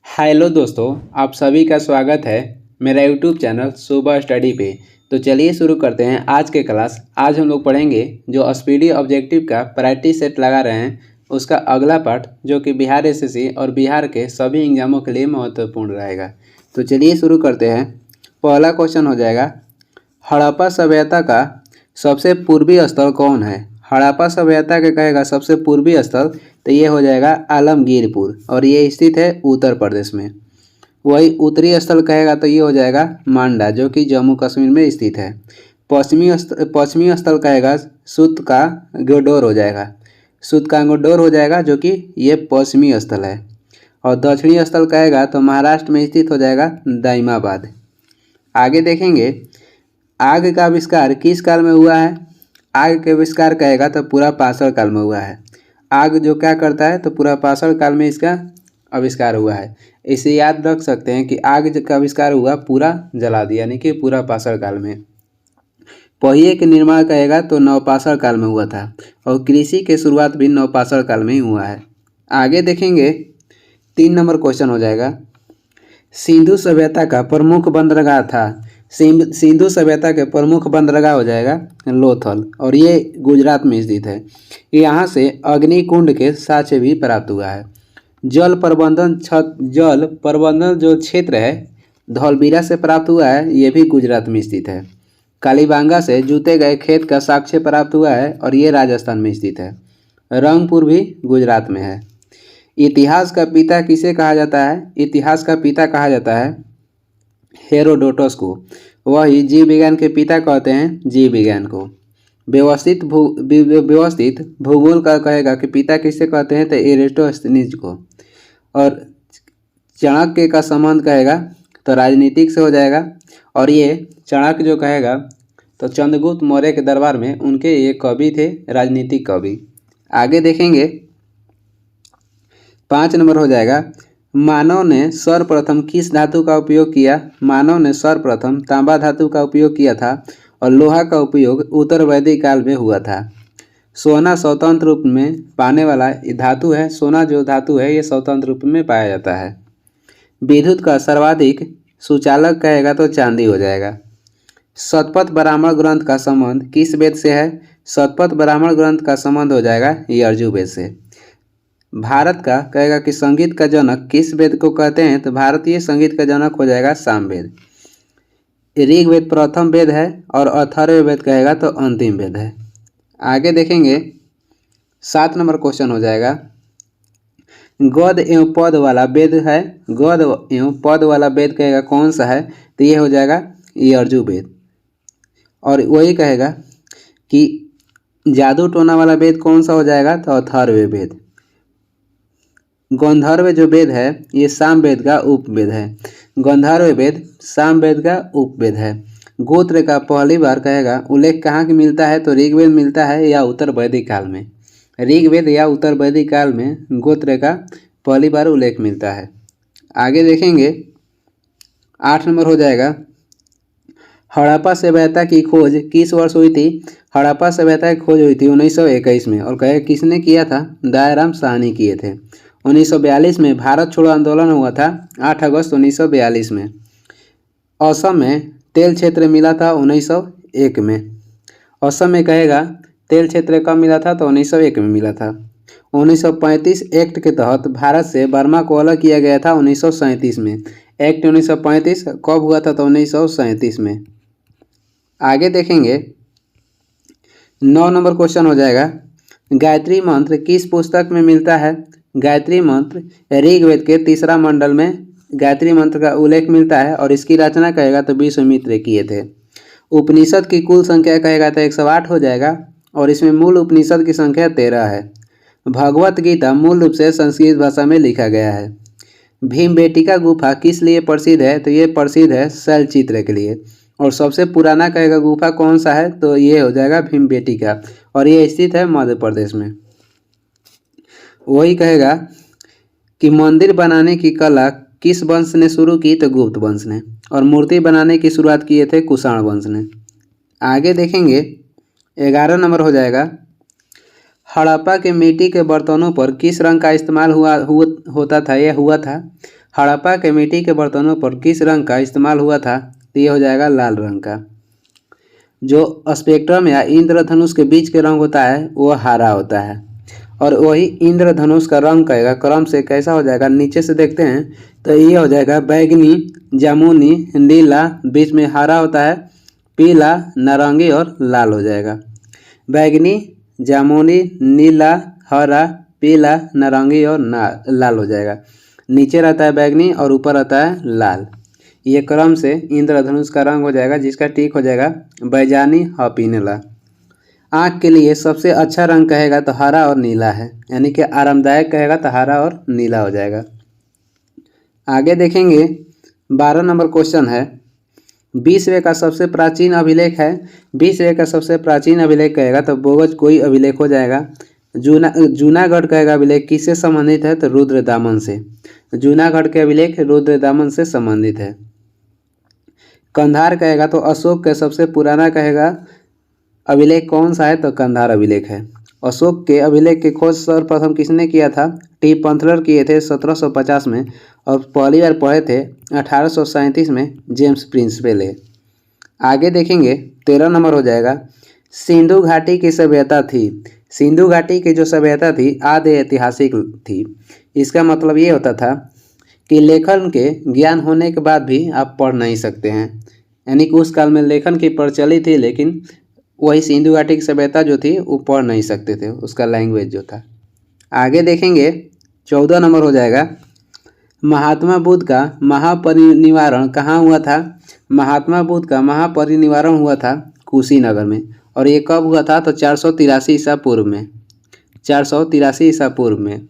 Hello दोस्तों, आप सभी का स्वागत है मेरा यूट्यूब चैनल सुबह स्टडी पे। तो चलिए शुरू करते हैं आज के क्लास। आज हम लोग पढ़ेंगे जो स्पीडी ऑब्जेक्टिव का प्रैक्टिस सेट लगा रहे हैं उसका अगला पार्ट, जो कि बिहार एसएससी और बिहार के सभी एग्जामों के लिए महत्वपूर्ण रहेगा। तो चलिए शुरू करते हैं। पहला क्वेश्चन हो जाएगा, हड़प्पा सभ्यता का सबसे पूर्वी स्थल कौन है? हड़प्पा सभ्यता के कहेगा सबसे पूर्वी स्थल, तो ये हो जाएगा आलमगीरपुर और ये स्थित है उत्तर प्रदेश में। वही उत्तरी स्थल कहेगा तो ये हो जाएगा मांडा, जो कि जम्मू कश्मीर में स्थित है। पश्चिमी स्थल कहेगा सूतकांगोडोर हो जाएगा, सूतकांगोडोर हो जाएगा, जो कि ये पश्चिमी स्थल है। और दक्षिणी स्थल कहेगा तो महाराष्ट्र में स्थित हो जाएगा दाइमाबाद। आगे देखेंगे, आग का आविष्कार किस काल में हुआ है? आग का आविष्कार कहेगा तो पूरा पाषाण काल में हुआ है। आग जो क्या करता है तो पूरा पाषाण काल में इसका आविष्कार हुआ है। इसे याद रख सकते हैं कि आग का आविष्कार हुआ पूरा जला दिया, यानी कि पूरा पाषाण काल में। पहिए के निर्माण कहेगा तो नवपाषाण काल में हुआ था और कृषि के शुरुआत भी नवपाषाण काल में ही हुआ है। आगे देखेंगे, 3 नंबर क्वेश्चन हो जाएगा, सिंधु सभ्यता का प्रमुख बंदरगाह था। सिंधु सभ्यता के प्रमुख बंदरगाह हो जाएगा लोथल और ये गुजरात में स्थित है। यहाँ से अग्निकुंड के साक्ष्य भी प्राप्त हुआ है। जल प्रबंधन जो क्षेत्र है धौलवीरा से प्राप्त हुआ है, ये भी गुजरात में स्थित है। कालीबांगा से जूते गए खेत का साक्ष्य प्राप्त हुआ है और ये राजस्थान में स्थित है। रंगपुर भी गुजरात में है। इतिहास का पिता किसे कहा जाता है? इतिहास का पिता कहा जाता है हेरोडोटस को। वही जीव विज्ञान के पिता कहते हैं जीव विज्ञान को। व्यवस्थित भूगोल का कहेगा कि पिता किसे कहते हैं तो एरिस्टोस्थनीज को। और चाणक्य का संबंध कहेगा तो राजनीतिक से हो जाएगा। और ये चाणक्य जो कहेगा तो चंद्रगुप्त मौर्य के दरबार में उनके ये कवि थे, राजनीतिक कवि। आगे देखेंगे, 5 नंबर हो जाएगा, मानव ने सर्वप्रथम किस धातु का उपयोग किया? मानव ने सर्वप्रथम तांबा धातु का उपयोग किया था और लोहा का उपयोग उत्तर वैदिक काल में हुआ था। सोना स्वतंत्र रूप में पाने वाला धातु है। सोना जो धातु है ये स्वतंत्र रूप में पाया जाता है। विद्युत का सर्वाधिक सुचालक कहेगा तो चांदी हो जाएगा। शतपथ ब्राह्मण ग्रंथ का संबंध किस वेद से है? शतपथ ब्राह्मण ग्रंथ का संबंध हो जाएगा यजुर्वेद से। भारत का कहेगा कि संगीत का जनक किस वेद को कहते हैं? तो भारतीय संगीत का जनक हो जाएगा सामवेद। ऋग्वेद प्रथम वेद है और अथर्ववेद कहेगा तो अंतिम वेद है। आगे देखेंगे, 7 नंबर क्वेश्चन हो जाएगा, गद एवं पद वाला वेद है। गद एवं पद वाला वेद कहेगा कौन सा है? तो ये हो जाएगा यजुर्वेद। और वही कहेगा कि जादू टोना वाला वेद कौन सा हो जाएगा? तो अथर्ववेद। गंधर्व जो वेद है ये सामवेद का उपवेद है। गंधर्व वेद सामवेद का उपवेद है। गोत्र का पहली बार कहेगा उल्लेख कहाँ की मिलता है? तो ऋग्वेद मिलता है या उत्तर वैदिक काल में। ऋग्वेद या उत्तर वैदिक काल में गोत्र का पहली बार उल्लेख मिलता है। आगे देखेंगे, 8 नंबर हो जाएगा, हड़प्पा सभ्यता की खोज किस वर्ष हुई थी? हड़प्पा सभ्यता की खोज हुई थी 1921 में। और कहे किसने किया था? दयाराम साहनी किए थे। 1942 में भारत छोड़ो आंदोलन हुआ था, 8 अगस्त 1942 में। असम में तेल क्षेत्र मिला था 1901 में। असम में कहेगा तेल क्षेत्र कब मिला था? तो 1901 में मिला था। 1935 एक्ट के तहत भारत से बर्मा को अलग किया गया था 1937 में। एक्ट 1935 कब हुआ था? तो 1937 में। आगे देखेंगे, 9 नंबर क्वेश्चन हो जाएगा, गायत्री मंत्र किस पुस्तक में मिलता है? गायत्री मंत्र ऋग्वेद के 3रा मंडल में गायत्री मंत्र का उल्लेख मिलता है और इसकी रचना कहेगा तो विश्वामित्र किए थे। उपनिषद की कुल संख्या कहेगा तो 108 हो जाएगा और इसमें मूल उपनिषद की संख्या 13 है। भगवत गीता मूल रूप से संस्कृत भाषा में लिखा गया है। भीमबेटका गुफा किस लिए प्रसिद्ध है? तो ये प्रसिद्ध है शैलचित्र के लिए। और सबसे पुराना कहेगा गुफा कौन सा है? तो ये हो जाएगा भीमबेटका और ये स्थित है मध्य प्रदेश में। वही कहेगा कि मंदिर बनाने की कला किस वंश ने शुरू की? तो गुप्त वंश ने। और मूर्ति बनाने की शुरुआत किए थे कुषाण वंश ने। आगे देखेंगे, 11 नंबर हो जाएगा, हड़प्पा के मिट्टी के बर्तनों पर किस रंग का इस्तेमाल होता था? यह हुआ था हड़प्पा के मिट्टी के बर्तनों पर किस रंग का इस्तेमाल हुआ था? तो ये हो जाएगा लाल रंग का। जो स्पेक्ट्रम या इंद्रधनुष के बीच के रंग होता है वो हरा होता है। और वही इंद्रधनुष का रंग कहेगा क्रम से कैसा हो जाएगा, नीचे से देखते हैं तो ये हो जाएगा बैगनी, जामुनी, नीला, बीच में हरा होता है, पीला, नारंगी और लाल हो जाएगा। बैगनी, जामुनी, नीला, हरा, पीला, नारंगी और लाल हो जाएगा। नीचे रहता है बैगनी और ऊपर रहता है लाल। ये क्रम से इंद्रधनुष का रंग हो जाएगा, जिसका टिक हो जाएगा बैजानी हपीनेला। आँख के लिए सबसे अच्छा रंग कहेगा तो हरा और नीला है, यानी कि आरामदायक कहेगा तो हरा और नीला हो जाएगा। आगे देखेंगे 12 नंबर क्वेश्चन है, विश्व का सबसे प्राचीन अभिलेख है। विश्व का सबसे प्राचीन अभिलेख कहेगा तो बोगज कोई अभिलेख हो जाएगा। जूनागढ़ कहेगा अभिलेख किससे संबंधित है तो रुद्र दामन से। जूनागढ़ के अभिलेख रुद्र दामन से संबंधित है। कंधार कहेगा तो अशोक के सबसे पुराना कहेगा अभिलेख कौन सा है तो कंधार अभिलेख है। अशोक के अभिलेख की खोज सर्वप्रथम किसने किया था? टी पंथलर किए थे 1750 में और पहली बार पढ़े थे 1837 में जेम्स प्रिंसपेले। आगे देखेंगे 13 नंबर हो जाएगा, सिंधु घाटी की सभ्यता थी। सिंधु घाटी की जो सभ्यता थी आदि ऐतिहासिक थी। इसका मतलब ये होता था कि लेखन के ज्ञान होने के बाद भी आप पढ़ नहीं सकते हैं, यानी कि उस काल में लेखन की प्रचलित थी, लेकिन वही सिंधु घाटी की सभ्यता जो थी वो पढ़ नहीं सकते थे, उसका लैंग्वेज जो था। आगे देखेंगे 14 नंबर हो जाएगा, महात्मा बुद्ध का महापरिनिर्वाण कहाँ हुआ था? महात्मा बुद्ध का महापरिनिर्वाण हुआ था कुशीनगर में। और ये कब हुआ था तो 483 ईसा पूर्व में। 483 ईसा पूर्व में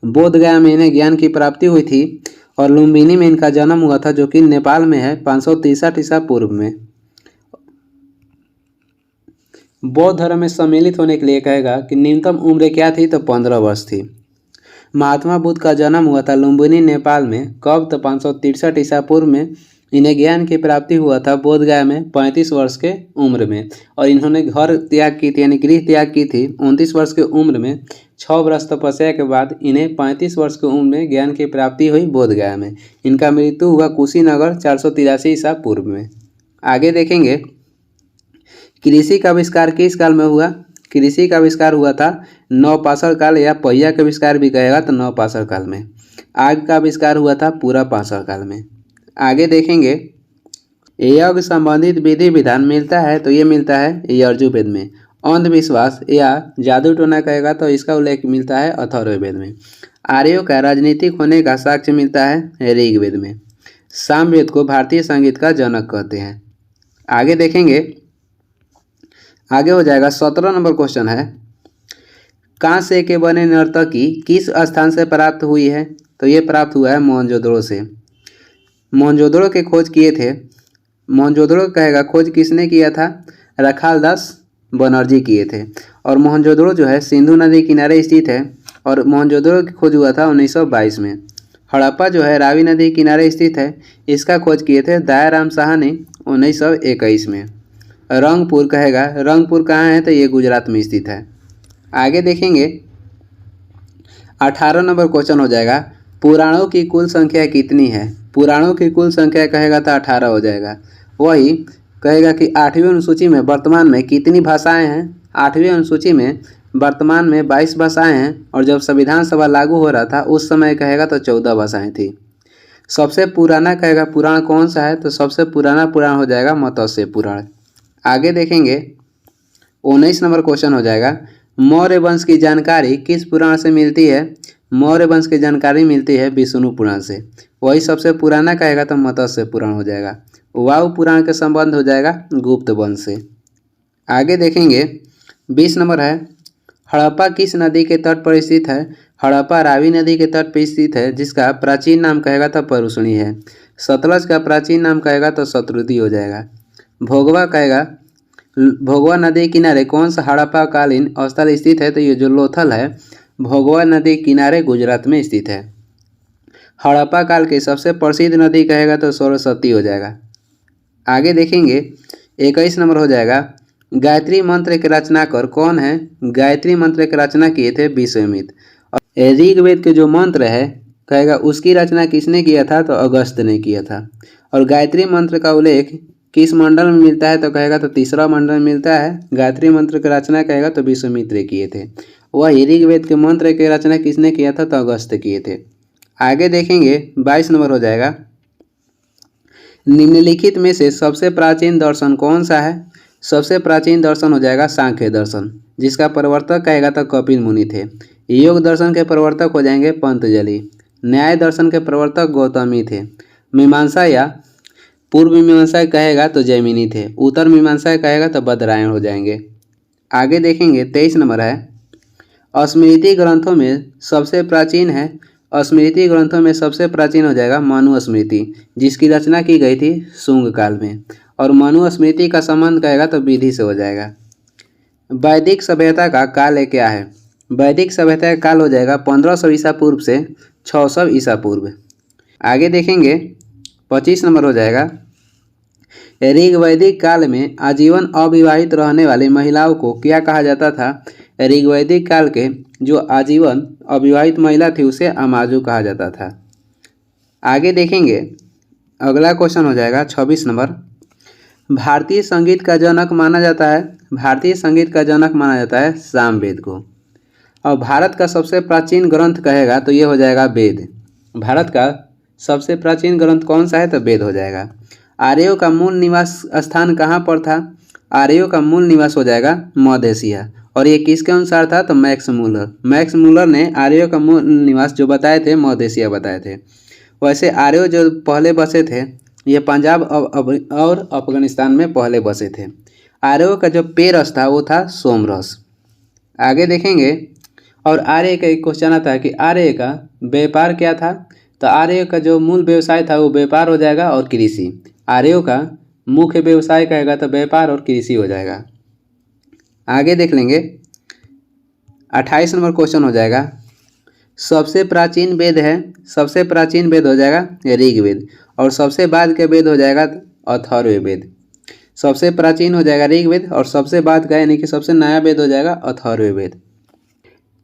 बोध गया में इन्हें ज्ञान की प्राप्ति हुई थी और लुम्बिनी में इनका जन्म हुआ था, जो कि नेपाल में है 563 ईसा पूर्व में। बौद्ध धर्म में सम्मिलित होने के लिए कहेगा कि न्यूनतम उम्र क्या थी तो 15 वर्ष थी। महात्मा बुद्ध का जन्म हुआ था लुम्बिनी नेपाल में, कब तो 563 ईसा पूर्व में। इन्हें ज्ञान की प्राप्ति हुआ था बोध गया में 35 वर्ष के उम्र में। और इन्होंने घर त्याग की थी, यानी गृह त्याग की थी 29 वर्ष की उम्र में। 6 वर्ष तपस्या के बाद इन्हें 35 वर्ष की उम्र में ज्ञान की प्राप्ति हुई बोध गया में। इनका मृत्यु हुआ कुशीनगर 483 ईसा पूर्व में। आगे देखेंगे कृषि का आविष्कार किस काल में हुआ? कृषि का आविष्कार हुआ था नवपाषाण काल, या पहिया का आविष्कार भी कहेगा तो नवपाषाण काल में। आग का आविष्कार हुआ था पूरा पाषाण काल में। आगे देखेंगे यज्ञ संबंधित विधि विधान मिलता है तो ये मिलता है यजुर्वेद में। अंधविश्वास या जादू टोना कहेगा तो इसका उल्लेख मिलता है अथर्ववेद में। आर्यों का राजनीतिक होने का साक्ष्य मिलता है ऋग्वेद में। सामवेद को भारतीय संगीत का जनक कहते हैं। आगे देखेंगे, आगे हो जाएगा 17 नंबर क्वेश्चन है, कांसे के बने नर्तकी किस स्थान से प्राप्त हुई है? तो ये प्राप्त हुआ है मोहनजोदड़ो से। मोहनजोदड़ो के खोज किए थे। मोहनजोदड़ो कहेगा खोज किसने किया था? रखालदास बनर्जी किए थे। और मोहनजोदड़ो जो है सिंधु नदी किनारे स्थित है और मोहनजोदड़ो की खोज हुआ था 1922 में। हड़प्पा जो है रावी नदी किनारे स्थित है, इसका खोज किए थे दयाराम शाह ने 1921 में। रंगपुर कहेगा, रंगपुर कहाँ है तो ये गुजरात में स्थित है। आगे देखेंगे 18 नंबर क्वेश्चन हो जाएगा, पुराणों की कुल संख्या कितनी है? पुराणों की कुल संख्या कहेगा तो 18 हो जाएगा। वही कहेगा कि 8वीं अनुसूची में वर्तमान में कितनी भाषाएं हैं? 8वीं अनुसूची में वर्तमान में 22 भाषाएं हैं और जब संविधान सभा लागू हो रहा था उस समय कहेगा तो 14 भाषाएं थी। सबसे पुराना कहेगा पुराण कौन सा है? तो सबसे पुराना पुराण हो जाएगा मत्स्य पुराण। आगे देखेंगे 19 नंबर क्वेश्चन हो जाएगा, मौर्य वंश की जानकारी किस पुराण से मिलती है? मौर्य वंश की जानकारी मिलती है विष्णु पुराण से। वही सबसे पुराना कहेगा तो मत्स्य पुराण हो जाएगा। वायु पुराण के संबंध हो जाएगा गुप्त वंश से। आगे देखेंगे 20 नंबर है, हड़प्पा किस नदी के तट पर स्थित है? हड़प्पा रावी नदी के तट पर स्थित है, जिसका प्राचीन नाम कहेगा तो परुष्णी है। सतलज का प्राचीन नाम कहेगा तो शत्रुति हो जाएगा। भोगवा कहेगा, भोगवा नदी किनारे कौन सा हड़प्पा कालीन स्थल स्थित है? तो ये जो लोथल है भोगवा नदी किनारे गुजरात में स्थित है। हड़प्पा काल की सबसे प्रसिद्ध नदी कहेगा तो सरस्वती हो जाएगा। आगे देखेंगे 21 नंबर हो जाएगा, गायत्री मंत्र के रचनाकार कौन है? गायत्री मंत्र की रचना किए थे विश्वामित्र। और ऋग्वेद के जो मंत्र है कहेगा उसकी रचना किसने किया था, तो अगस्त ने किया था। और गायत्री मंत्र का उल्लेख किस मंडल में मिलता है, तो कहेगा तो तीसरा मंडल में मिलता है। गायत्री मंत्र की रचना कहेगा तो विश्वामित्र किए थे। वही ऋग्वेद के मंत्र की रचना किसने किया था, तो अगस्त किए थे। आगे देखेंगे 22 नंबर हो जाएगा, निम्नलिखित में से सबसे प्राचीन दर्शन कौन सा है। सबसे प्राचीन दर्शन हो जाएगा सांख्य दर्शन, जिसका प्रवर्तक कहेगा तो कपिल मुनि थे। योग दर्शन के प्रवर्तक हो जाएंगे पतंजलि। न्याय दर्शन के प्रवर्तक गौतमी थे। मीमांसा या पूर्व मीमांसा कहेगा तो जैमिनी थे। उत्तर मीमांसा कहेगा तो बदरायण हो जाएंगे। आगे देखेंगे 23 नंबर है, स्मृति ग्रंथों में सबसे प्राचीन है। स्मृति ग्रंथों में सबसे प्राचीन हो जाएगा मनुस्मृति, जिसकी रचना की गई थी शुंग काल में। और मनुस्मृति का संबंध कहेगा तो विधि से हो जाएगा। वैदिक सभ्यता का काल क्या है। वैदिक सभ्यता का काल हो जाएगा 1500 ईसा पूर्व से 600 ईसा पूर्व। आगे देखेंगे 25 नंबर हो जाएगा, ऋग्वैदिक काल में आजीवन अविवाहित रहने वाली महिलाओं को क्या कहा जाता था। ऋग्वैदिक काल के जो आजीवन अविवाहित महिला थी उसे अमाजु कहा जाता था। आगे देखेंगे अगला क्वेश्चन हो जाएगा 26 नंबर, भारतीय संगीत का जनक माना जाता है। भारतीय संगीत का जनक माना जाता है सामवेद को। और भारत का सबसे प्राचीन ग्रंथ कहेगा तो ये हो जाएगा वेद। भारत का सबसे प्राचीन ग्रंथ कौन सा है, तो वेद हो जाएगा। आर्यों का मूल निवास स्थान कहाँ पर था। आर्यों का मूल निवास हो जाएगा मध्य एशिया। और ये किसके अनुसार था, तो मैक्स मूलर। मैक्स मूलर ने आर्यों का मूल निवास जो बताए थे मध्य एशिया बताए थे। वैसे आर्यों जो पहले बसे थे ये पंजाब और अफगानिस्तान में पहले बसे थे। आर्यों का जो पेय रस था वो था सोमरस। आगे देखेंगे और आर्य का एक क्वेश्चन आता है कि आर्य का व्यापार क्या था। तो आर्य का जो मूल व्यवसाय था वो व्यापार हो जाएगा और कृषि। आर्यों का मुख्य व्यवसाय कहेगा तो व्यापार और कृषि हो जाएगा। आगे देख लेंगे 28 नंबर क्वेश्चन हो जाएगा, सबसे प्राचीन वेद है। सबसे प्राचीन वेद हो जाएगा ऋग्वेद और सबसे बाद के वेद हो जाएगा अथर्ववेद। सबसे प्राचीन हो जाएगा ऋग्वेद और सबसे बाद का यानी कि सबसे नया वेद हो जाएगा अथर्ववेद।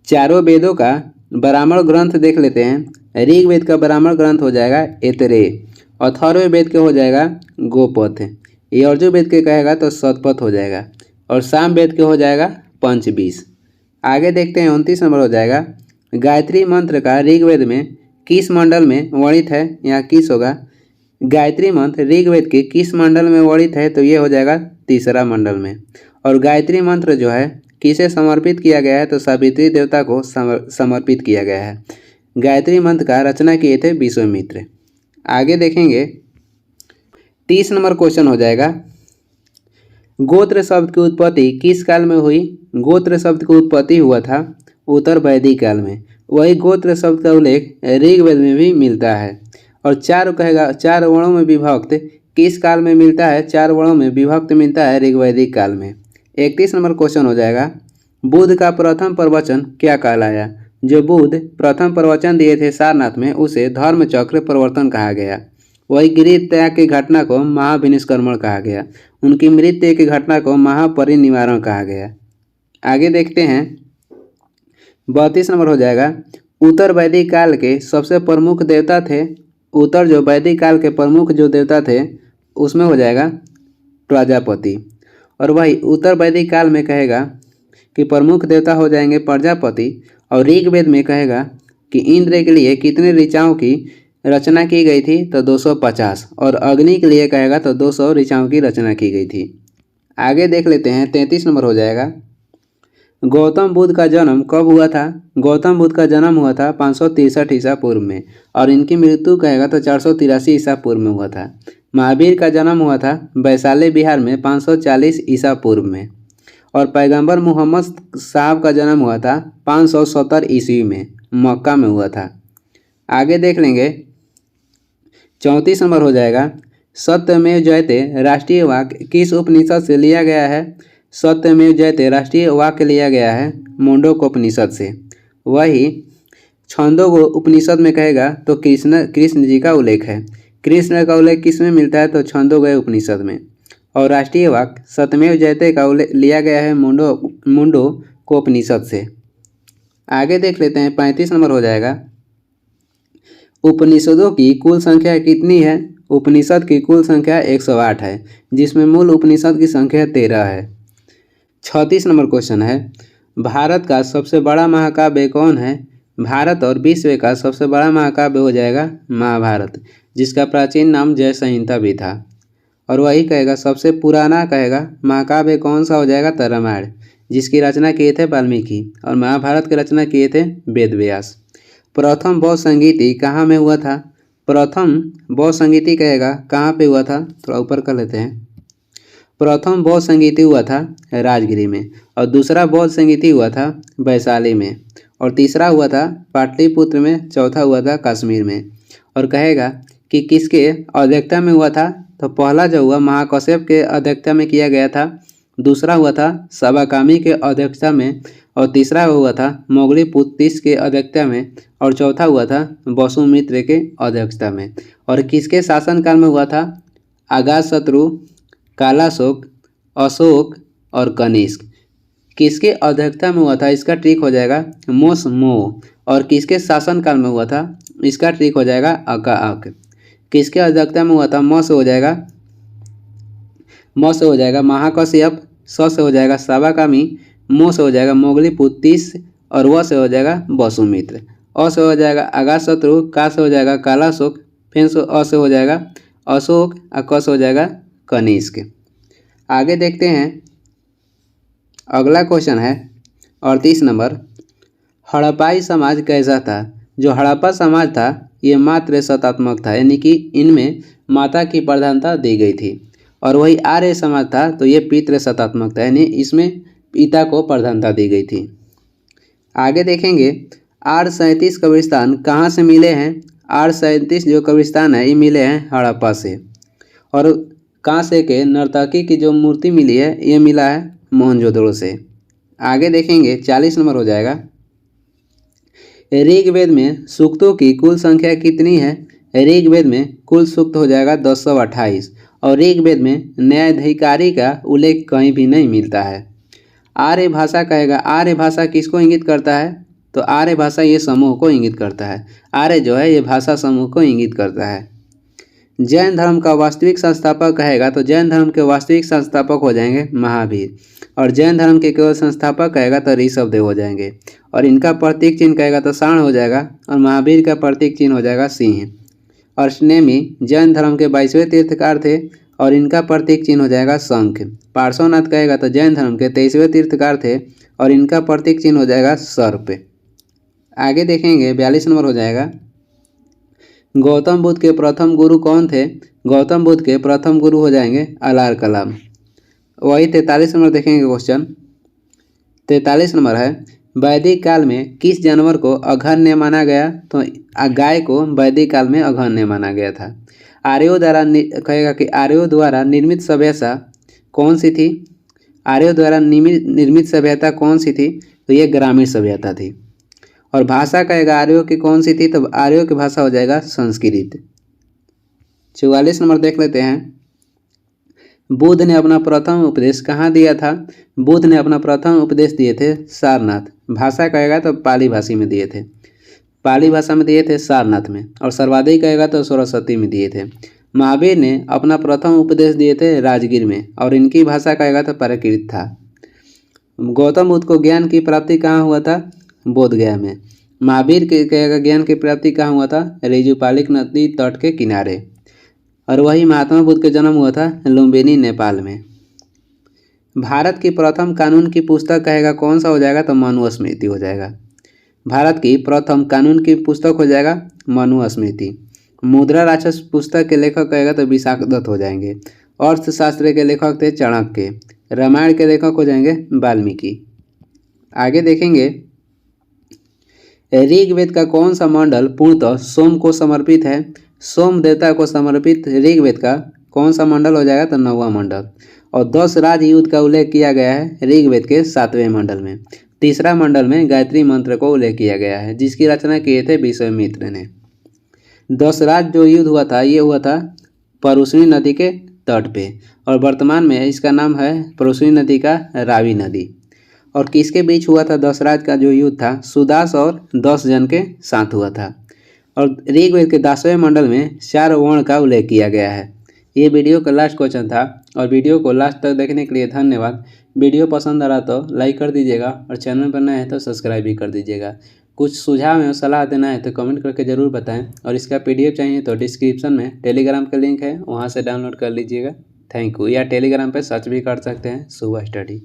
चारों वेदों का ब्राह्मण ग्रंथ देख लेते हैं। ऋग्वेद का ब्राह्मण ग्रंथ हो जाएगा ऐतरेय। अथर्ववेद के हो जाएगा गोपथ। यजुर्वेद के कहेगा तो शतपथ हो जाएगा। और सामवेद के हो जाएगा पंचवीस। आगे देखते हैं 29 नंबर हो जाएगा, गायत्री मंत्र का ऋग्वेद में किस मंडल में वर्णित है। यहाँ किस होगा, गायत्री मंत्र ऋग्वेद के किस मंडल में वर्णित है, तो ये हो जाएगा तीसरा मंडल में। और गायत्री मंत्र जो है किसे समर्पित किया गया है, तो सावित्री देवता को समर्पित किया गया है। गायत्री मंत्र का रचना किए थे विश्वामित्र। आगे देखेंगे 30 नंबर क्वेश्चन हो जाएगा, गोत्र शब्द की उत्पत्ति किस काल में हुई। गोत्र शब्द की उत्पत्ति हुआ था उत्तर वैदिक काल में। वही गोत्र शब्द का उल्लेख ऋग्वेद में भी मिलता है। और चार कहेगा चार वर्णों में विभक्त किस काल में मिलता है। चार वर्णों में विभक्त मिलता है ऋग्वैदिक काल में। 31 नंबर क्वेश्चन हो जाएगा, बुद्ध का प्रथम प्रवचन क्या कहलाया। जो बुद्ध प्रथम प्रवचन दिए थे सारनाथ में उसे धर्म चक्र प्रवर्तन कहा गया। वही गृह त्याग की घटना को महाविनिष्क्रमण कहा गया। उनकी मृत्यु की घटना को महापरिनिवारण कहा गया। आगे देखते हैं 32 नंबर हो जाएगा, उत्तर वैदिक काल के सबसे प्रमुख देवता थे। उत्तर जो वैदिक काल के प्रमुख जो देवता थे उसमें हो जाएगा प्रजापति। और वही उत्तर वैदिक काल में कहेगा कि प्रमुख देवता हो जाएंगे प्रजापति। और ऋग्वेद में कहेगा कि इंद्र के लिए कितने ऋचाओं की रचना की गई थी, तो 250। और अग्नि के लिए कहेगा तो 200 ऋचाओं की रचना की गई थी। आगे देख लेते हैं 33 नंबर हो जाएगा, गौतम बुद्ध का जन्म कब हुआ था। गौतम बुद्ध का जन्म हुआ था 563 ईसा पूर्व में। और इनकी मृत्यु कहेगा तो 483 ईसा पूर्व में हुआ था। महावीर का जन्म हुआ था वैशाली बिहार में 540 ईसा पूर्व में। और पैगंबर मोहम्मद साहब का जन्म हुआ था 570 ईस्वी में, मक्का में हुआ था। आगे देख लेंगे 34 नंबर हो जाएगा, सत्यमेव जयते राष्ट्रीय वाक्य किस उपनिषद से लिया गया है। सत्यमेव जयते राष्ट्रीय वाक्य लिया गया है मुंडकोपनिषद से। वही छंदोग उपनिषद में कहेगा तो कृष्ण जी का उल्लेख है। कृष्ण का उल्लेख किस में मिलता है, तो छंदोग उपनिषद में। और राष्ट्रीय वाक्य सत्यमेव जयते का उल्लेख लिया गया है मुंडकोपनिषद से। आगे देख लेते हैं 35 नंबर हो जाएगा, उपनिषदों की कुल संख्या कितनी है? उपनिषद की कुल संख्या 108 है, जिसमें मूल उपनिषद की संख्या 13 है। 36 नंबर क्वेश्चन है, भारत का सबसे बड़ा महाकाव्य कौन है? भारत और विश्व का सबसे बड़ा महाकाव्य हो जाएगा महाभारत, जिसका प्राचीन नाम जय संहिता भी था। और वही कहेगा सबसे पुराना कहेगा महाकाव्य कौन सा हो जाएगा? तो रामायण, जिसकी रचना किए थे वाल्मीकि, और महाभारत की रचना किए थे वेद व्यास। प्रथम बौद्ध संगीति कहाँ में हुआ था? प्रथम बौद्ध संगीति कहेगा कहाँ पे हुआ था? थोड़ा ऊपर कर लेते हैं। प्रथम बौद्ध संगीति हुआ था राजगिरी में, और दूसरा बौद्ध संगीति हुआ था वैशाली में, और तीसरा हुआ था पाटलिपुत्र में, चौथा हुआ था कश्मीर में। और कहेगा कि किसके अध्यक्षता में हुआ था? तो पहला जो हुआ महाकश्यप के अध्यक्षता में किया गया था, दूसरा हुआ था सबाकामी के अध्यक्षता में, और तीसरा हुआ था मोगलीपुत्र के अध्यक्षता में, और चौथा हुआ था वसुमित्र के अध्यक्षता में। और किसके शासनकाल में हुआ था? अजातशत्रु, कालाशोक, अशोक और कनिष्क। किसके अध्यक्षता में हुआ था? इसका ट्रिक हो जाएगा मोसमो। और किसके शासनकाल में हुआ था? इसका ट्रिक हो जाएगा अकाअक। किसके अध्यक्षता में हुआ था? म से हो जाएगा महाकश्यप, स से हो जाएगा सबाकामी, मो से हो जाएगा मोगलीपुत्र, और व से हो जाएगा वसुमित्र, अ से हो जाएगा अजातशत्रु, का से हो जाएगा कालाशोक, फिर अ से हो जाएगा अशोक, और क से हो जाएगा कनिष्क। आगे देखते हैं, अगला क्वेश्चन है 38 नंबर, हड़प्पाई समाज कैसा था? जो हड़प्पा समाज था ये मातृ सत्तात्मक था, यानी कि इनमें माता की प्रधानता दी गई थी। और वही आर्य समाज था तो ये पितृ सत्तात्मक था, यानी इसमें पिता को प्रधानता दी गई थी। आगे देखेंगे, 837 कब्रिस्तान कहाँ से मिले हैं? 837 जो कब्रिस्तान है ये मिले हैं हड़प्पा से। और कांसे के नर्तकी की जो मूर्ति मिली है ये मिला है मोहनजोदड़ो से। आगे देखेंगे 40 नंबर हो जाएगा, ऋग्वेद में सूक्तों की कुल संख्या कितनी है? ऋग्वेद में कुल सूक्त हो जाएगा 228, और ऋग्वेद में न्यायाधिकारी का उल्लेख कहीं भी नहीं मिलता है। आर्य भाषा कहेगा, आर्य भाषा किसको इंगित करता है? तो आर्य भाषा ये समूह को इंगित करता है। आर्य जो है ये भाषा समूह को इंगित करता है। जैन धर्म का वास्तविक संस्थापक कहेगा, तो जैन धर्म के वास्तविक संस्थापक हो जाएंगे महावीर, और जैन धर्म के केवल संस्थापक कहेगा तो ऋषभदेव हो जाएंगे। और इनका प्रतीक चिन्ह कहेगा तो सांड हो जाएगा, और महावीर का प्रतीक चिन्ह हो जाएगा सिंह। और स्नेमी जैन धर्म के 22वें तीर्थकार थे, और इनका प्रतीक चिन्ह हो जाएगा शंख। पार्श्वनाथ कहेगा तो जैन धर्म के 23वें तीर्थकार थे, और इनका प्रतीक चिन्ह हो जाएगा सर्प। आगे देखेंगे 42 नंबर हो जाएगा, गौतम बुद्ध के प्रथम गुरु कौन थे? गौतम बुद्ध के प्रथम गुरु हो जाएंगे अलार कलाम। वही 43 नंबर देखेंगे क्वेश्चन। 43 नंबर है, वैदिक काल में किस जानवर को अघन्य माना गया? तो गाय को वैदिक काल में अघन्य माना गया था। आर्यों द्वारा कहेगा कि आर्यों द्वारा निर्मित सभ्यता कौन सी थी? आर्यों द्वारा निर्मित सभ्यता कौन सी थी? तो ये ग्रामीण सभ्यता थी। और भाषा कहेगा आर्यों की कौन सी थी? तो आर्यों की भाषा हो जाएगा संस्कृत। 44 नंबर देख लेते हैं, बुद्ध ने अपना प्रथम उपदेश कहाँ दिया था? बुद्ध ने अपना प्रथम उपदेश दिए थे सारनाथ। भाषा कहेगा तो पाली भाषा में दिए थे, पाली भाषा में दिए थे सारनाथ में। और सर्वाधिक कहेगा तो सरस्वती में दिए थे। महावीर ने अपना प्रथम उपदेश दिए थे राजगीर में, और इनकी भाषा कहेगा तो प्राकृत था। गौतम बुद्ध को ज्ञान की प्राप्ति कहाँ हुआ था? बोधगया में। महावीर के कहेगा ज्ञान की प्राप्ति कहाँ हुआ था? रिजुपालिक नदी तट के किनारे। और वही महात्मा बुद्ध का जन्म हुआ था लुम्बिनी नेपाल में। भारत की प्रथम कानून की पुस्तक कहेगा कौन सा हो जाएगा? तो मनुस्मृति हो जाएगा। भारत की प्रथम कानून की पुस्तक हो जाएगा मनुस्मृति। मुद्रा राक्षस पुस्तक के लेखक कहेगा तो विशाख दत्त हो जाएंगे। अर्थशास्त्र के लेखक थे चाणक्य। रामायण के लेखक हो जाएंगे वाल्मीकि। आगे देखेंगे, ऋग्वेद का कौन सा मंडल पूर्णतः सोम को समर्पित है? सोम देवता को समर्पित ऋग्वेद का कौन सा मंडल हो जाएगा? तो 9वां मंडल। और 10 राजयुद्ध का उल्लेख किया गया है ऋग्वेद के 7वें मंडल में। तीसरा मंडल में गायत्री मंत्र को उल्लेख किया गया है, जिसकी रचना किए थे विश्वामित्र ने। 10 राज जो युद्ध हुआ था ये हुआ था परुष्णी नदी के तट पे, और वर्तमान में इसका नाम है परुष्णी नदी का रावी नदी। और किसके बीच हुआ था 10 राज का जो युद्ध था? सुदास और 10 जन के साथ हुआ था। और ऋग्वेद के 10वें मंडल में 4 वर्ण का उल्लेख किया गया है। ये वीडियो का लास्ट क्वेश्चन था और वीडियो को लास्ट तक देखने के लिए धन्यवाद। वीडियो पसंद आ रहा तो लाइक कर दीजिएगा और चैनल पर नए हैं तो सब्सक्राइब भी कर दीजिएगा। कुछ सुझाव या सलाह देना है तो कमेंट करके ज़रूर बताएं और इसका PDF चाहिए तो डिस्क्रिप्शन में टेलीग्राम का लिंक है, वहाँ से डाउनलोड कर लीजिएगा। Thank you. या टेलीग्राम पर सर्च भी कर सकते हैं शुभ स्टडी।